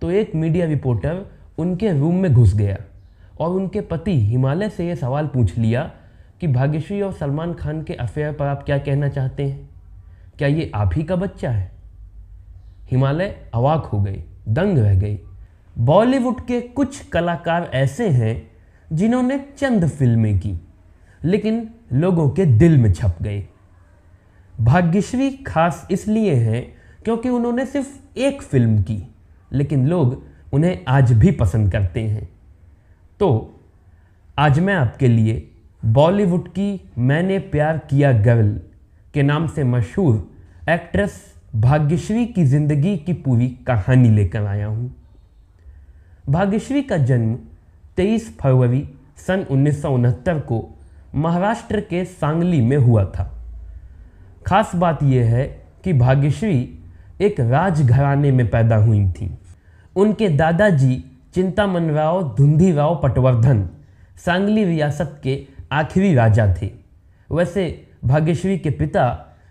तो एक media reporter उनके रूम में घुस गया और उनके पति हिमालय से ये सवाल पूछ लिया कि भाग्यश्री और सलमान खान के अफेयर पर आप क्या कहना चाहते हैं? क्या ये आप ही का बच्चा है? हिमालय अवाक हो गई, दंग रह गई। बॉलीवुड के कुछ कलाकार ऐसे हैं जिन्होंने चंद फिल्में की लेकिन लोगों के दिल में छप गए। भाग्यश्री खास इसलिए हैं क्योंकि उन्होंने सिर्फ एक फिल्म की लेकिन लोग उन्हें आज भी पसंद करते हैं। तो आज मैं आपके लिए बॉलीवुड की मैंने प्यार किया गर्ल के नाम से मशहूर एक्ट्रेस भाग्यश्री की ज़िंदगी की पूरी कहानी लेकर आया हूँ। भाग्यश्री का जन्म 23 फरवरी सन 1969 को महाराष्ट्र के सांगली में हुआ था। खास बात यह है कि भाग्यश्री एक राजघराने में पैदा हुई थी। उनके दादाजी चिंतामणराव धुंधीराव पटवर्धन सांगली रियासत के आखिरी राजा थे। वैसे भाग्यश्री के पिता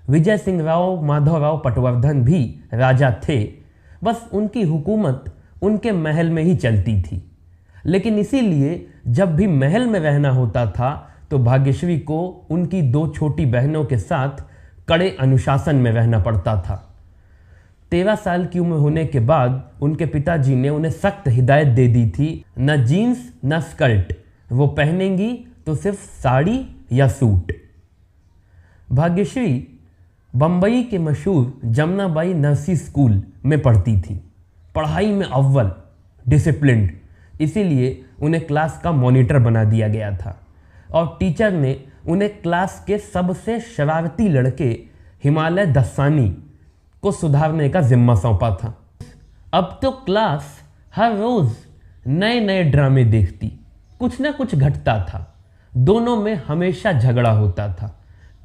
विजय सिंह राव माधवराव पटवर्धन भी राजा थे, बस उनकी हुकूमत उनके महल में ही चलती थी। लेकिन इसीलिए जब भी महल में रहना होता था तो भाग्यश्री को उनकी 2 छोटी बहनों के साथ कड़े अनुशासन में रहना पड़ता था। 13 साल की उम्र होने के बाद उनके पिताजी ने उन्हें सख्त हिदायत दे दी थी, न जीन्स न स्कर्ट, वो पहनेंगी तो सिर्फ साड़ी या सूट। भाग्यश्री बम्बई के मशहूर जमुनाबाई नर्सी स्कूल में पढ़ती थी। पढ़ाई में अव्वल, डिसिप्लिन्ड, इसीलिए उन्हें क्लास का मॉनिटर बना दिया गया था और टीचर ने उन्हें क्लास के सबसे शरारती लड़के हिमालय दस्सानी को सुधारने का जिम्मा सौंपा था। अब तो क्लास हर रोज़ नए नए ड्रामे देखती, कुछ ना कुछ घटता था। दोनों में हमेशा झगड़ा होता था,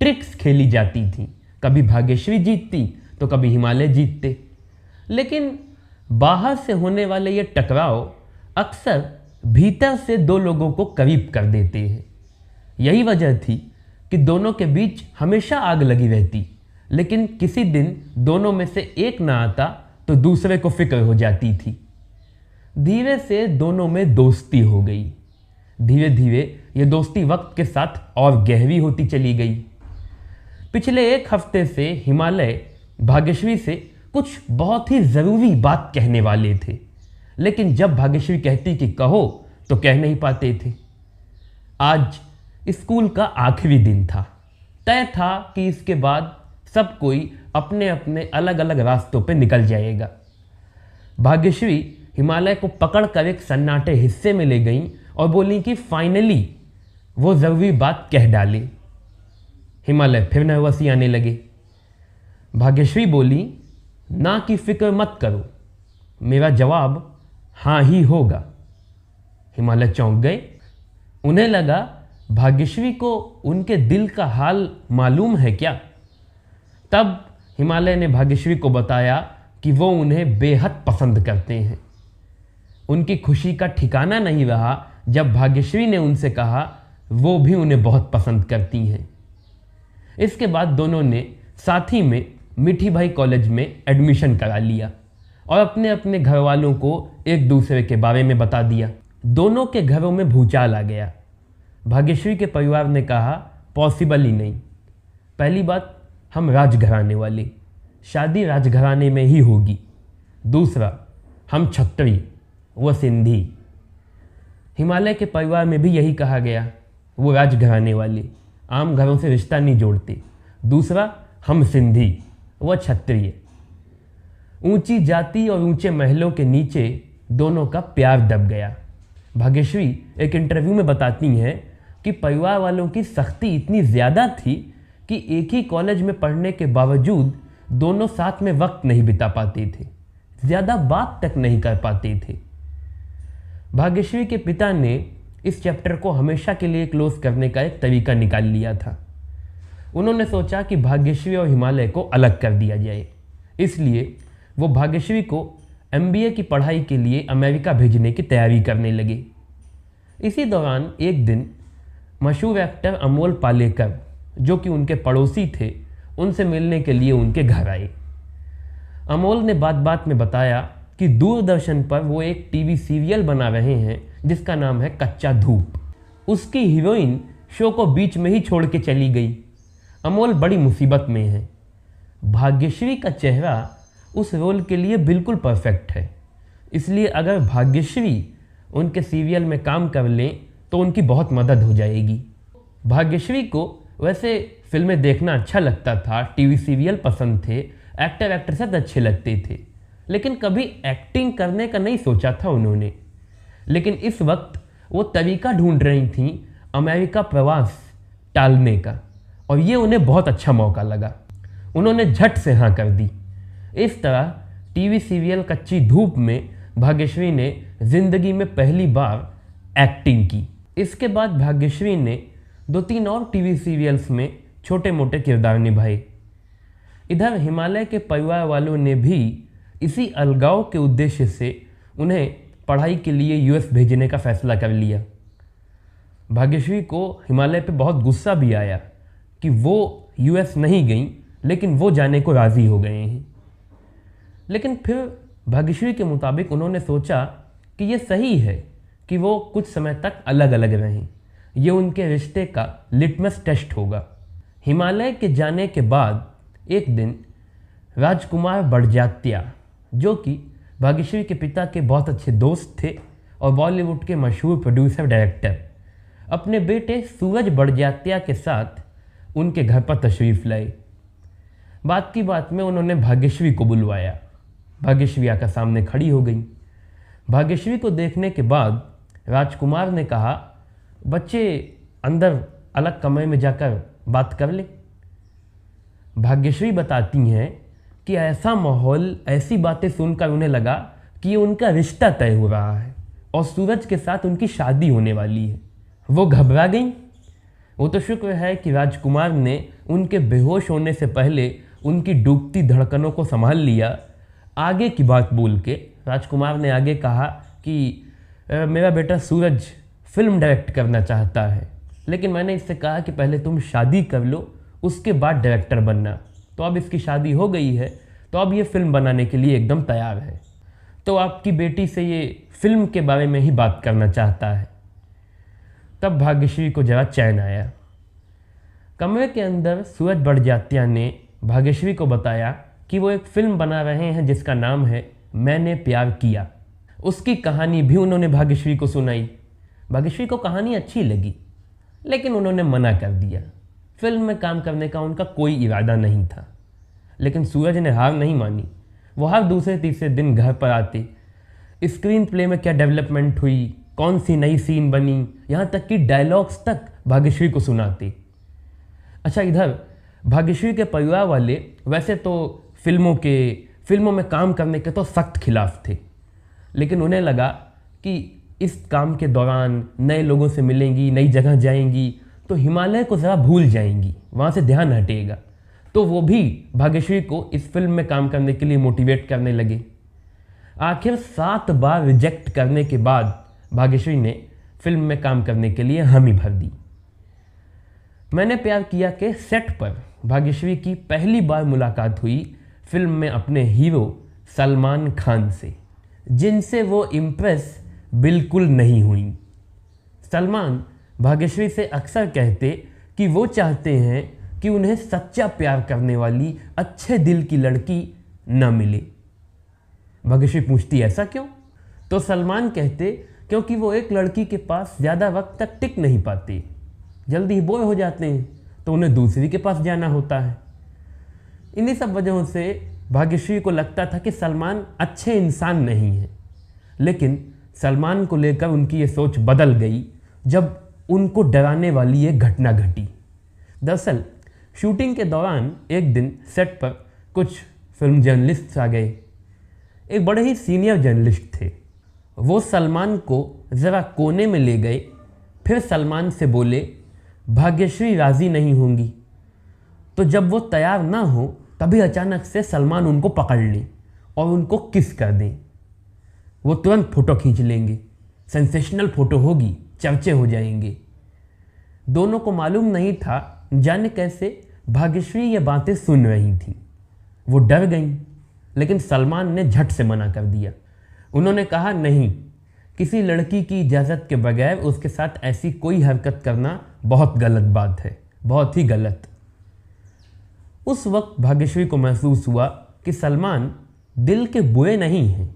ट्रिक्स खेली जाती थी। कभी भाग्यश्री जीतती तो कभी हिमालय जीतते। लेकिन बाहर से होने वाले ये टकराव अक्सर भीतर से 2 लोगों को करीब कर देते हैं। यही वजह थी कि दोनों के बीच हमेशा आग लगी रहती, लेकिन किसी दिन दोनों में से एक ना आता तो दूसरे को फिक्र हो जाती थी। धीरे से दोनों में दोस्ती हो गई। धीरे धीरे ये दोस्ती वक्त के साथ और गहरी होती चली गई। पिछले 1 हफ्ते से हिमालय भाग्यश्री से कुछ बहुत ही ज़रूरी बात कहने वाले थे, लेकिन जब भाग्यश्री कहती कि कहो तो कह नहीं पाते थे। आज स्कूल का आखिरी दिन था। तय था कि इसके बाद सब कोई अपने अपने अलग अलग रास्तों पर निकल जाएगा। भाग्यश्री हिमालय को पकड़कर एक सन्नाटे हिस्से में ले गईं और बोली कि फाइनली वो ज़रूरी बात कह डाली। हिमालय फिर नर्वसी आने लगे। भाग्यश्री बोली, ना की फिक्र मत करो, मेरा जवाब हाँ ही होगा। हिमालय चौंक गए। उन्हें लगा भाग्यश्री को उनके दिल का हाल मालूम है क्या। तब हिमालय ने भाग्यश्री को बताया कि वो उन्हें बेहद पसंद करते हैं। उनकी खुशी का ठिकाना नहीं रहा जब भाग्यश्री ने उनसे कहा वो भी उन्हें बहुत पसंद करती हैं। इसके बाद दोनों ने साथ ही में मिठी भाई कॉलेज में एडमिशन करा लिया और अपने अपने घर वालों को एक दूसरे के बारे में बता दिया। दोनों के घरों में भूचाल आ गया। भाग्यश्री के परिवार ने कहा पॉसिबल ही नहीं। पहली बात, हम राजघराने वाले, शादी राजघराने में ही होगी। दूसरा, हम क्षत्रिय, वो सिंधी। हिमालय के परिवार में भी यही कहा गया, वो राजघराने वाले, आम घरों से रिश्ता नहीं जोड़ते। दूसरा, हम सिंधी, वह क्षत्रिय। ऊंची जाति और ऊंचे महलों के नीचे दोनों का प्यार दब गया। भाग्यश्री एक इंटरव्यू में बताती हैं कि परिवार वालों की सख्ती इतनी ज़्यादा थी कि एक ही कॉलेज में पढ़ने के बावजूद दोनों साथ में वक्त नहीं बिता पाते थे, ज़्यादा बात तक नहीं कर पाते थे। भाग्यश्री के पिता ने इस चैप्टर को हमेशा के लिए क्लोज करने का एक तरीका निकाल लिया था। उन्होंने सोचा कि भाग्यश्री और हिमालय को अलग कर दिया जाए। इसलिए वो भाग्यश्री को MBA की पढ़ाई के लिए अमेरिका भेजने की तैयारी करने लगे। इसी दौरान एक दिन मशहूर एक्टर अमोल पालेकर, जो कि उनके पड़ोसी थे, उनसे मिलने के लिए उनके घर आए। अमोल ने बात बात में बताया कि दूरदर्शन पर वो एक टीवी सीरियल बना रहे हैं जिसका नाम है कच्चा धूप। उसकी हीरोइन शो को बीच में ही छोड़ के चली गई। अमोल बड़ी मुसीबत में है। भाग्यश्री का चेहरा उस रोल के लिए बिल्कुल परफेक्ट है, इसलिए अगर भाग्यश्री उनके सीरियल में काम कर लें तो उनकी बहुत मदद हो जाएगी। भाग्यश्री को वैसे फिल्में देखना अच्छा लगता था, टीवी सीरियल पसंद थे, एक्टर एक्ट्रेसेस अच्छे लगते थे, लेकिन कभी एक्टिंग करने का नहीं सोचा था उन्होंने। लेकिन इस वक्त वो तरीका ढूंढ रही थीं अमेरिका प्रवास टालने का, और ये उन्हें बहुत अच्छा मौका लगा। उन्होंने झट से हाँ कर दी। इस तरह टीवी सीरियल कच्ची धूप में भाग्यश्री ने जिंदगी में पहली बार एक्टिंग की। इसके बाद भाग्यश्री ने 2-3 और टीवी सीरियल्स में छोटे मोटे किरदार निभाए। इधर हिमालय के परिवार वालों ने भी इसी अलगाव के उद्देश्य से उन्हें पढ़ाई के लिए यूएस भेजने का फैसला कर लिया। भाग्यश्री को हिमालय पे बहुत गुस्सा भी आया कि वो यूएस नहीं गई, लेकिन वो जाने को राज़ी हो गए हैं। लेकिन फिर भाग्यश्री के मुताबिक उन्होंने सोचा कि ये सही है कि वो कुछ समय तक अलग अलग रहें। ये उनके रिश्ते का लिटमस टेस्ट होगा। हिमालय के जाने के बाद एक दिन राजकुमार बड़जात्या, जो कि भाग्यश्री के पिता के बहुत अच्छे दोस्त थे और बॉलीवुड के मशहूर प्रोड्यूसर डायरेक्टर, अपने बेटे सूरज बड़जात्या के साथ उनके घर पर तशरीफ़ लाए। बात की बात में उन्होंने भाग्यश्री को बुलवाया। भाग्यश्री आकर सामने खड़ी हो गई। भाग्यश्री को देखने के बाद राजकुमार ने कहा, बच्चे अंदर अलग कमरे में जाकर बात कर ले। भाग्यश्री बताती हैं कि ऐसा माहौल, ऐसी बातें सुनकर उन्हें लगा कि ये उनका रिश्ता तय हो रहा है और सूरज के साथ उनकी शादी होने वाली है। वो घबरा गई। वो तो शुक्र है कि राजकुमार ने उनके बेहोश होने से पहले उनकी डूबती धड़कनों को संभाल लिया। आगे की बात बोल के राजकुमार ने आगे कहा कि मेरा बेटा सूरज फिल्म डायरेक्ट करना चाहता है, लेकिन मैंने इससे कहा कि पहले तुम शादी कर लो, उसके बाद डायरेक्टर बनना। तो अब इसकी शादी हो गई है, तो अब ये फिल्म बनाने के लिए एकदम तैयार है। तो आपकी बेटी से ये फिल्म के बारे में ही बात करना चाहता है। तब भाग्यश्री को जरा चैन आया। कमरे के अंदर सूरज बड़जात्या ने भाग्यश्री को बताया कि वो एक फिल्म बना रहे हैं जिसका नाम है मैंने प्यार किया। उसकी कहानी भी उन्होंने भाग्यश्री को सुनाई। भाग्यश्री को कहानी अच्छी लगी, लेकिन उन्होंने मना कर दिया। फिल्म में काम करने का उनका कोई इरादा नहीं था। लेकिन सूरज ने हार नहीं मानी। वो हर दूसरे तीसरे दिन घर पर आते, स्क्रीन प्ले में क्या डेवलपमेंट हुई, कौन सी नई सीन बनी, यहाँ तक कि डायलॉग्स तक भाग्यश्री को सुनाते। अच्छा, इधर भाग्यश्री के परिवार वाले वैसे तो फिल्मों में काम करने के तो सख्त खिलाफ थे, लेकिन उन्हें लगा कि इस काम के दौरान नए लोगों से मिलेंगी, नई जगह जाएंगी तो हिमालय को ज़रा भूल जाएंगी, वहाँ से ध्यान हटेगा। तो वो भी भाग्यश्री को इस फिल्म में काम करने के लिए मोटिवेट करने लगे। आखिर 7 बार रिजेक्ट करने के बाद भाग्यश्री ने फिल्म में काम करने के लिए हामी भर दी। मैंने प्यार किया के सेट पर भाग्यश्री की पहली बार मुलाकात हुई फिल्म में अपने हीरो सलमान खान से, जिनसे वो इम्प्रेस बिल्कुल नहीं हुई। सलमान भाग्यश्री से अक्सर कहते कि वो चाहते हैं कि उन्हें सच्चा प्यार करने वाली अच्छे दिल की लड़की न मिले। भाग्यश्री पूछती ऐसा क्यों? तो सलमान कहते क्योंकि वो एक लड़की के पास ज़्यादा वक्त तक टिक नहीं पाते, जल्दी ही बोर हो जाते हैं, तो उन्हें दूसरी के पास जाना होता है। इन्हीं सब वजहों से भाग्यश्री को लगता था कि सलमान अच्छे इंसान नहीं हैं। लेकिन सलमान को लेकर उनकी ये सोच बदल गई जब उनको डराने वाली एक घटना घटी। दरअसल शूटिंग के दौरान एक दिन सेट पर कुछ फिल्म जर्नलिस्ट आ गए। एक बड़े ही सीनियर जर्नलिस्ट थे। वो सलमान को ज़रा कोने में ले गए, फिर सलमान से बोले, भाग्यश्री राज़ी नहीं होंगी। तो जब वो तैयार ना हो तभी अचानक से सलमान उनको पकड़ लें और उनको किस कर दें। वो तुरंत फ़ोटो खींच लेंगे, सेंसेशनल फ़ोटो होगी, चर्चे हो जाएंगे। दोनों को मालूम नहीं था जाने कैसे भाग्यश्री ये बातें सुन रही थी। वो डर गईं, लेकिन सलमान ने झट से मना कर दिया। उन्होंने कहा नहीं, किसी लड़की की इजाज़त के बगैर उसके साथ ऐसी कोई हरकत करना बहुत गलत बात है, बहुत ही गलत। उस वक्त भाग्यश्री को महसूस हुआ कि सलमान दिल के बुरे नहीं हैं।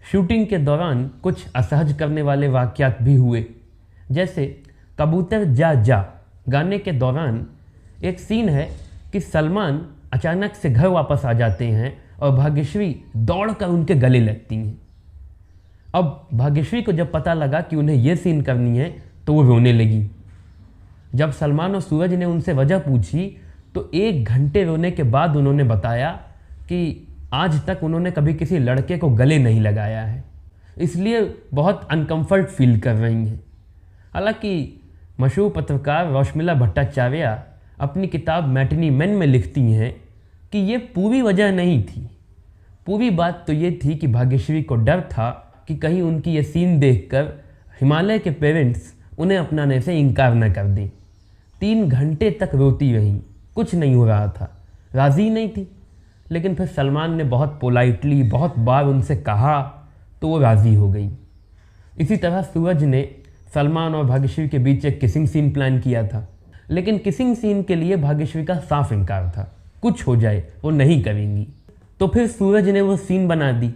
शूटिंग के दौरान कुछ असहज करने वाले वाक़यात भी हुए, जैसे कबूतर जा जा गाने के दौरान एक सीन है कि सलमान अचानक से घर वापस आ जाते हैं और भाग्यश्री दौड़कर उनके गले लगती हैं। अब भाग्यश्री को जब पता लगा कि उन्हें यह सीन करनी है तो वो रोने लगी। जब सलमान और सूरज ने उनसे वजह पूछी तो 1 घंटे रोने के बाद उन्होंने बताया कि आज तक उन्होंने कभी किसी लड़के को गले नहीं लगाया है, इसलिए बहुत अनकंफर्ट फील कर रही हैं। हालांकि मशहूर पत्रकार रोशमिला भट्टाचार्य अपनी किताब मैटिनी मैन में लिखती हैं कि ये पूरी वजह नहीं थी। पूरी बात तो ये थी कि भाग्यश्री को डर था कि कहीं उनकी ये सीन देखकर हिमालय के पेरेंट्स उन्हें अपनाने से इनकार न कर दें। 3 घंटे तक रोती रहीं, कुछ नहीं हो रहा था, राज़ी नहीं थी। लेकिन फिर सलमान ने बहुत पोलाइटली बहुत बार उनसे कहा तो वो राज़ी हो गई। इसी तरह सूरज ने सलमान और भाग्यश्री के बीच एक किसिंग सीन प्लान किया था, लेकिन किसिंग सीन के लिए भाग्यश्री का साफ इनकार था, कुछ हो जाए वो नहीं करेंगी। तो फिर सूरज ने वो सीन बना दी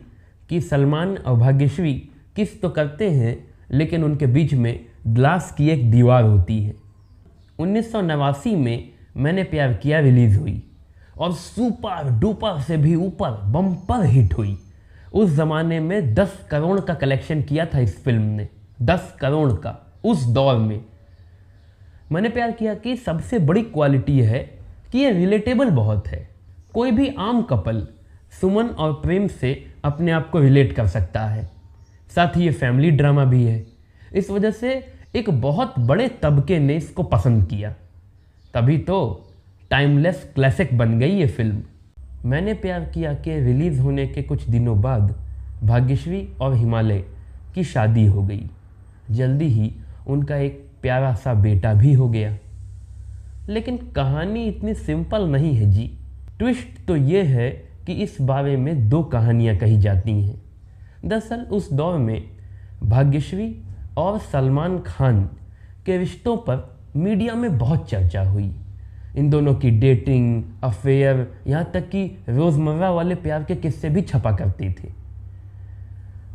कि सलमान और भाग्यश्री किस तो करते हैं, लेकिन उनके बीच में ग्लास की एक दीवार होती है। 1989 में मैंने प्यार किया रिलीज़ हुई और सुपर डुपर से भी ऊपर बम्पर हिट हुई। उस ज़माने में 10 करोड़ का कलेक्शन किया था इस फिल्म ने, 10 करोड़ का उस दौर में। मैंने प्यार किया कि सबसे बड़ी क्वालिटी है कि ये रिलेटेबल बहुत है। कोई भी आम कपल सुमन और प्रेम से अपने आप को रिलेट कर सकता है। साथ ही ये फैमिली ड्रामा भी है, इस वजह से एक बहुत बड़े तबके ने इसको पसंद किया। तभी तो टाइमलेस क्लासिक बन गई ये फिल्म। मैंने प्यार किया के रिलीज़ होने के कुछ दिनों बाद भाग्यश्री और हिमालय की शादी हो गई। जल्दी ही उनका एक प्यारा सा बेटा भी हो गया। लेकिन कहानी इतनी सिंपल नहीं है जी। ट्विस्ट तो ये है कि इस बारे में 2 कहानियाँ कही जाती हैं। दरअसल उस दौर में भाग्यश्री और सलमान खान के रिश्तों पर मीडिया में बहुत चर्चा हुई। इन दोनों की डेटिंग, अफेयर, यहाँ तक कि रोज़मर्रा वाले प्यार के किस्से भी छपा करते थे।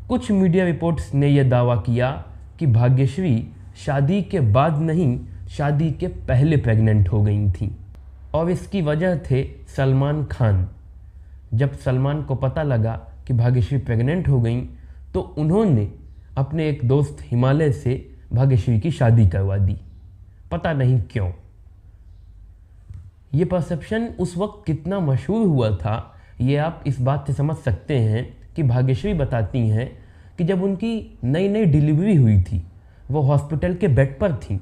कुछ मीडिया रिपोर्ट्स ने यह दावा किया कि भाग्यश्री शादी के बाद नहीं, शादी के पहले प्रेग्नेंट हो गई थी और इसकी वजह थे सलमान खान। जब सलमान को पता लगा कि भाग्यश्री प्रेग्नेंट हो गई तो उन्होंने अपने एक दोस्त हिमालय से भाग्यश्री की शादी करवा दी। पता नहीं क्यों। ये परसेप्शन उस वक्त कितना मशहूर हुआ था ये आप इस बात से समझ सकते हैं कि भाग्यश्री बताती हैं कि जब उनकी नई नई डिलीवरी हुई थी, वो हॉस्पिटल के बेड पर थी,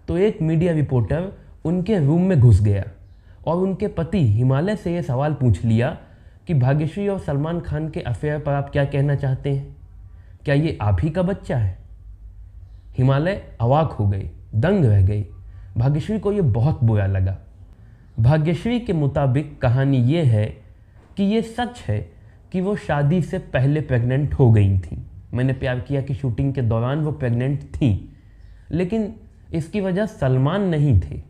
तो एक मीडिया रिपोर्टर उनके रूम में घुस गया और उनके पति हिमालय से ये सवाल पूछ लिया कि भाग्यश्री और सलमान खान के अफेयर पर आप क्या कहना चाहते हैं? क्या ये आप ही का बच्चा है? हिमालय अवाक हो गए, दंग रह गए। भाग्यश्री को ये बहुत बुरा लगा। भाग्यश्री के मुताबिक कहानी ये है कि ये सच है कि वो शादी से पहले प्रेग्नेंट हो गई थी। मैंने प्यार किया कि शूटिंग के दौरान वो प्रेग्नेंट थी, लेकिन इसकी वजह सलमान नहीं थे।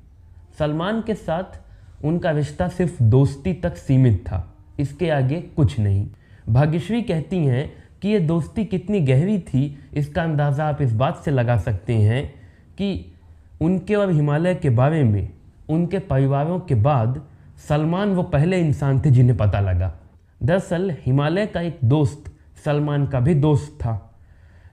सलमान के साथ उनका रिश्ता सिर्फ दोस्ती तक सीमित था, इसके आगे कुछ नहीं। भाग्यश्री कहती हैं कि ये दोस्ती कितनी गहरी थी, इसका अंदाज़ा आप इस बात से लगा सकते हैं कि उनके और हिमालय के बारे में उनके परिवारों के बाद सलमान वो पहले इंसान थे जिन्हें पता लगा। दरअसल हिमालय का एक दोस्त सलमान का भी दोस्त था।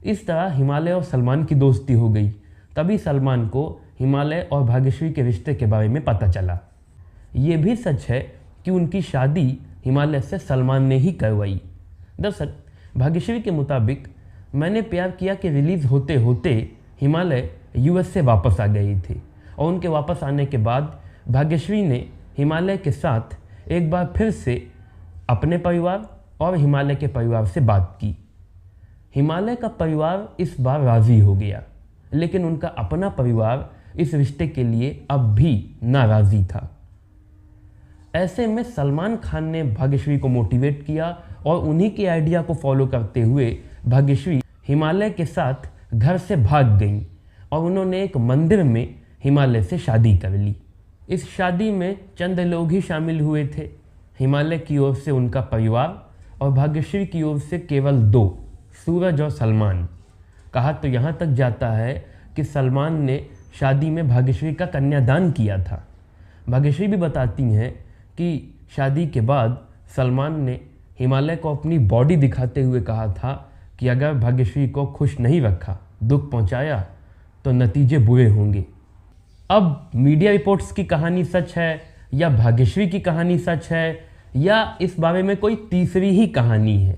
इस तरह हिमालय और सलमान की दोस्ती हो गई। तभी सलमान को हिमालय और भाग्यश्री के रिश्ते के बारे में पता चला। ये भी सच है कि उनकी शादी हिमालय से सलमान ने ही करवाई। दरअसल भाग्यश्री के मुताबिक मैंने प्यार किया कि रिलीज़ होते होते हिमालय यूएस से वापस आ गए थे और उनके वापस आने के बाद भाग्यश्री ने हिमालय के साथ एक बार फिर से अपने परिवार और हिमालय के परिवार से बात की। हिमालय का परिवार इस बार राज़ी हो गया, लेकिन उनका अपना परिवार इस रिश्ते के लिए अब भी नाराज़ी था। ऐसे में सलमान खान ने भाग्यश्री को मोटिवेट किया और उन्हीं के आइडिया को फॉलो करते हुए भाग्यश्री हिमालय के साथ घर से भाग गईं और उन्होंने एक मंदिर में हिमालय से शादी कर ली। इस शादी में चंद लोग ही शामिल हुए थे, हिमालय की ओर से उनका परिवार और भाग्यश्री की ओर से केवल 2, सूरज और सलमान। कहा तो यहाँ तक जाता है कि सलमान ने शादी में भाग्यश्री का कन्यादान किया था। भाग्यश्री भी बताती हैं कि शादी के बाद सलमान ने हिमालय को अपनी बॉडी दिखाते हुए कहा था कि अगर भाग्यश्री को खुश नहीं रखा, दुख पहुंचाया, तो नतीजे बुरे होंगे। अब मीडिया रिपोर्ट्स की कहानी सच है या भाग्यश्री की कहानी सच है या इस बारे में कोई तीसरी ही कहानी है,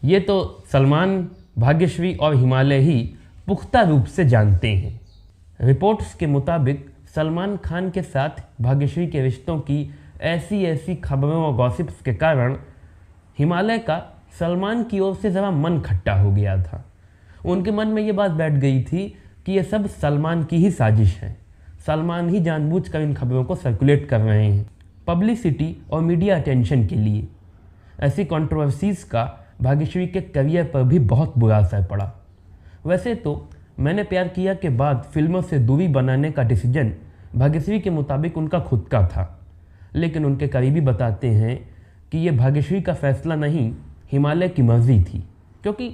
ये तो सलमान, भाग्यश्री और हिमालय ही पुख्ता रूप से जानते हैं। रिपोर्ट्स के मुताबिक सलमान खान के साथ भाग्यश्री के रिश्तों की ऐसी खबरों और गॉसिप्स के कारण हिमालय का सलमान की ओर से ज़रा मन खट्टा हो गया था। उनके मन में ये बात बैठ गई थी कि ये सब सलमान की ही साजिश है, सलमान ही जानबूझकर इन खबरों को सर्कुलेट कर रहे हैं पब्लिसिटी और मीडिया अटेंशन के लिए। ऐसी कंट्रोवर्सीज़ का भाग्यश्री के करियर पर भी बहुत बुरा असर पड़ा। वैसे तो मैंने प्यार किया के बाद फिल्मों से दूरी बनाने का डिसीजन भाग्यश्री के मुताबिक उनका खुद का था, लेकिन उनके करीबी बताते हैं कि ये भाग्यश्री का फैसला नहीं, हिमालय की मर्जी थी, क्योंकि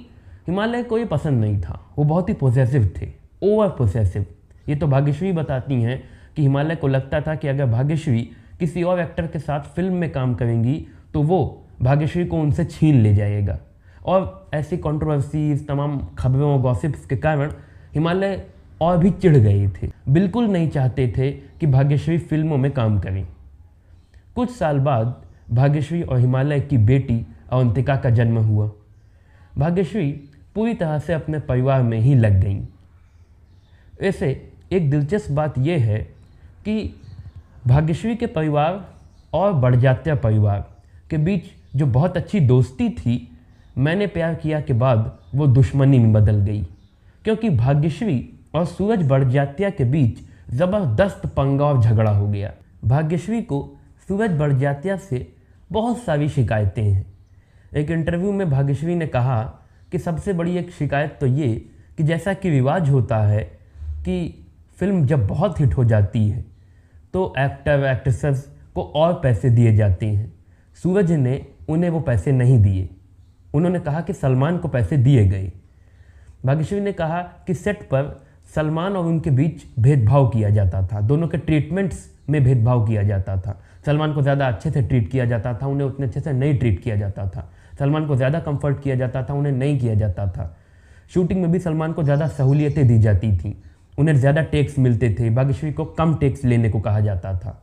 हिमालय को ये पसंद नहीं था। वो बहुत ही पोसेसिव थे, ओवर पोसेसिव। ये तो भाग्यश्री बताती हैं कि हिमालय को लगता था कि अगर भाग्यश्री किसी और एक्टर के साथ फिल्म में काम करेंगी तो वो भाग्यश्री को उनसे छीन ले जाएगा। और ऐसी कंट्रोवर्सीज, तमाम खबरों और गॉसिप्स के कारण हिमालय और भी चिढ़ गए थे, बिल्कुल नहीं चाहते थे कि भाग्यश्री फिल्मों में काम करें। कुछ साल बाद भाग्यश्री और हिमालय की बेटी अवंतिका का जन्म हुआ। भाग्यश्री पूरी तरह से अपने परिवार में ही लग गईं। ऐसे एक दिलचस्प बात यह है कि भाग्यश्री के परिवार और बड़जात्या परिवार के बीच जो बहुत अच्छी दोस्ती थी, मैंने प्यार किया के बाद वो दुश्मनी में बदल गई, क्योंकि भाग्यश्री और सूरज बड़जात्या के बीच ज़बरदस्त पंगा और झगड़ा हो गया। भाग्यश्री को सूरज बड़जात्या से बहुत सारी शिकायतें हैं। एक इंटरव्यू में भाग्यश्री ने कहा कि सबसे बड़ी एक शिकायत तो ये कि जैसा कि रिवाज होता है कि फिल्म जब बहुत हिट हो जाती है तो एक्टर एक्ट्रेसेस को और पैसे दिए जाते हैं। सूरज ने उन्हें वो पैसे नहीं दिए। उन्होंने कहा कि सलमान को पैसे दिए गए। भाग्यश्री ने कहा कि सेट पर सलमान और उनके बीच भेदभाव किया जाता था, दोनों के ट्रीटमेंट्स में भेदभाव किया जाता था। सलमान को ज़्यादा अच्छे से ट्रीट किया जाता था, उन्हें उतने अच्छे से नहीं ट्रीट किया जाता था। सलमान को ज़्यादा कंफर्ट किया जाता था, उन्हें नहीं किया जाता था। शूटिंग में भी सलमान को ज़्यादा सहूलियतें दी जाती थीं, उन्हें ज़्यादा टेक्स मिलते थे, भाग्यश्री को कम टेक्स लेने को कहा जाता था।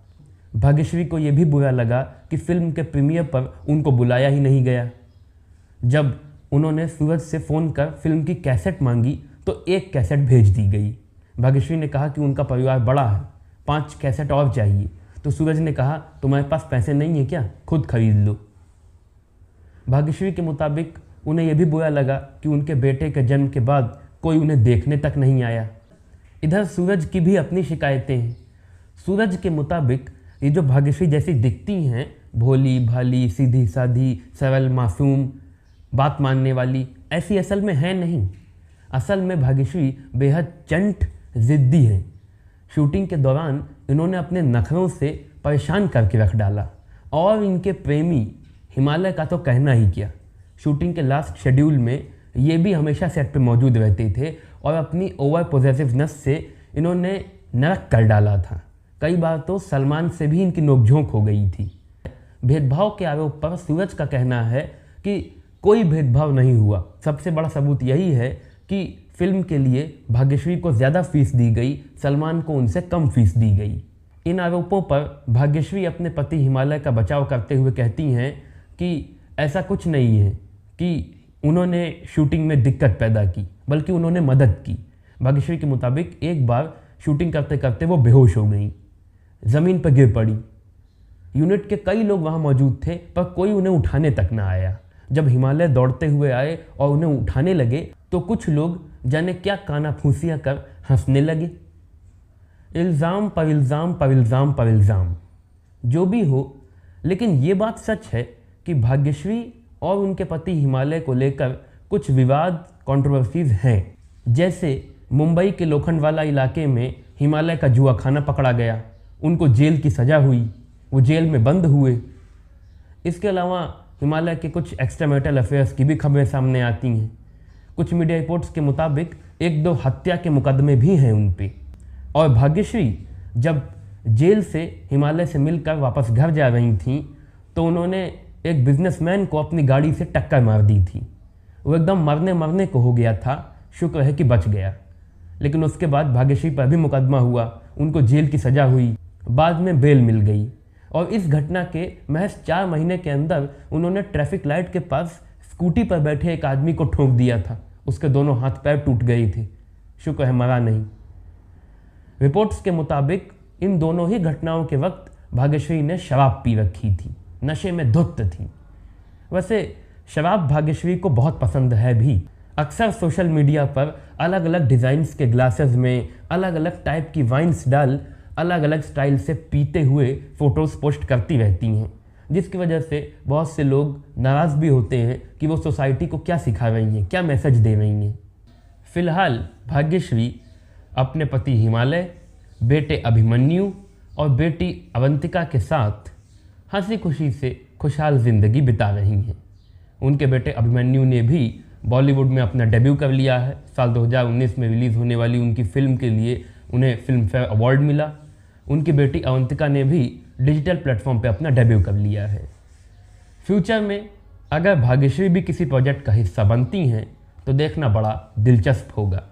भाग्यश्री को यह भी बुरा लगा कि फिल्म के प्रीमियर पर उनको बुलाया ही नहीं गया। जब उन्होंने सूरज से फ़ोन कर फिल्म की कैसेट मांगी तो एक कैसेट भेज दी गई। भाग्यश्री ने कहा कि उनका परिवार बड़ा है, 5 कैसेट और चाहिए। तो सूरज ने कहा तुम्हारे पास पैसे नहीं है क्या, खुद खरीद लो। भाग्यश्री के मुताबिक उन्हें यह भी बुरा लगा कि उनके बेटे के जन्म के बाद कोई उन्हें देखने तक नहीं आया। इधर सूरज की भी अपनी शिकायतें हैं। सूरज के मुताबिक ये जो भाग्यश्री जैसी दिखती हैं, भोली भाली, सीधी साधी, सरल, मासूम, बात मानने वाली, ऐसी असल में है नहीं। असल में भाग्यश्री बेहद चंट, ज़िद्दी हैं। शूटिंग के दौरान इन्होंने अपने नखरों से परेशान करके रख डाला और इनके प्रेमी हिमालय का तो कहना ही क्या। शूटिंग के लास्ट शेड्यूल में ये भी हमेशा सेट पे मौजूद रहते थे और अपनी ओवर पॉजिटिवनेस से इन्होंने नरक कर डाला था। कई बार तो सलमान से भी इनकी नोकझोंक हो गई थी। भेदभाव के आरोप पर सूरज का कहना है कि कोई भेदभाव नहीं हुआ। सबसे बड़ा सबूत यही है कि फिल्म के लिए भाग्यश्री को ज़्यादा फीस दी गई, सलमान को उनसे कम फीस दी गई। इन आरोपों पर भाग्यश्री अपने पति हिमालय का बचाव करते हुए कहती हैं कि ऐसा कुछ नहीं है कि उन्होंने शूटिंग में दिक्कत पैदा की, बल्कि उन्होंने मदद की। भाग्यश्री के मुताबिक एक बार शूटिंग करते करते वो बेहोश हो गई, ज़मीन पर गिर पड़ी। यूनिट के कई लोग वहाँ मौजूद थे पर कोई उन्हें उठाने तक ना आया। जब हिमालय दौड़ते हुए आए और उन्हें उठाने लगे तो कुछ लोग जाने क्या काना फूसियाँ कर हंसने लगे। इल्ज़ाम पर इल्ज़ाम पर इल्ज़ाम पर इल्ज़ाम। जो भी हो, लेकिन ये बात सच है कि भाग्यश्री और उनके पति हिमालय को लेकर कुछ विवाद कंट्रोवर्सीज हैं। जैसे मुंबई के लोखंडवाला इलाके में हिमालय का जुआ खाना पकड़ा गया, उनको जेल की सज़ा हुई, वो जेल में बंद हुए। इसके अलावा हिमालय के कुछ एक्स्ट्रामैरिटल अफेयर्स की भी खबरें सामने आती हैं। कुछ मीडिया रिपोर्ट्स के मुताबिक 1-2 हत्या के मुकदमे भी हैं उन पे। और भाग्यश्री जब जेल से हिमालय से मिलकर वापस घर जा रही थीं तो उन्होंने एक बिजनेसमैन को अपनी गाड़ी से टक्कर मार दी थी। वो एकदम मरने को हो गया था, शुक्र है कि बच गया। लेकिन उसके बाद भाग्यश्री पर भी मुकदमा हुआ, उनको जेल की सज़ा हुई, बाद में बेल मिल गई। और इस घटना के महज 4 महीने के अंदर उन्होंने ट्रैफिक लाइट के पास स्कूटी पर बैठे एक आदमी को ठोक दिया था। उसके दोनों हाथ पैर टूट गए थे, शुक्र है मरा नहीं। रिपोर्ट्स के मुताबिक इन दोनों ही घटनाओं के वक्त भाग्यश्री ने शराब पी रखी थी, नशे में धुत थी। वैसे शराब भाग्यश्री को बहुत पसंद है भी। अक्सर सोशल मीडिया पर अलग अलग डिज़ाइंस के ग्लासेस में अलग अलग टाइप की वाइन्स डाल अलग अलग स्टाइल से पीते हुए फ़ोटोज़ पोस्ट करती रहती हैं, जिसकी वजह से बहुत से लोग नाराज़ भी होते हैं कि वो सोसाइटी को क्या सिखा रही हैं, क्या मैसेज दे रही हैं। फ़िलहाल भाग्यश्री अपने पति हिमालय, बेटे अभिमन्यु और बेटी अवंतिका के साथ हंसी खुशी से खुशहाल ज़िंदगी बिता रही हैं। उनके बेटे अभिमन्यु ने भी बॉलीवुड में अपना डेब्यू कर लिया है। साल 2019 में रिलीज़ होने वाली उनकी फ़िल्म के लिए उन्हें फिल्म फेयर अवार्ड मिला। उनकी बेटी अवंतिका ने भी डिजिटल प्लेटफॉर्म पे अपना डेब्यू कर लिया है। फ्यूचर में अगर भाग्यश्री भी किसी प्रोजेक्ट का हिस्सा बनती हैं तो देखना बड़ा दिलचस्प होगा।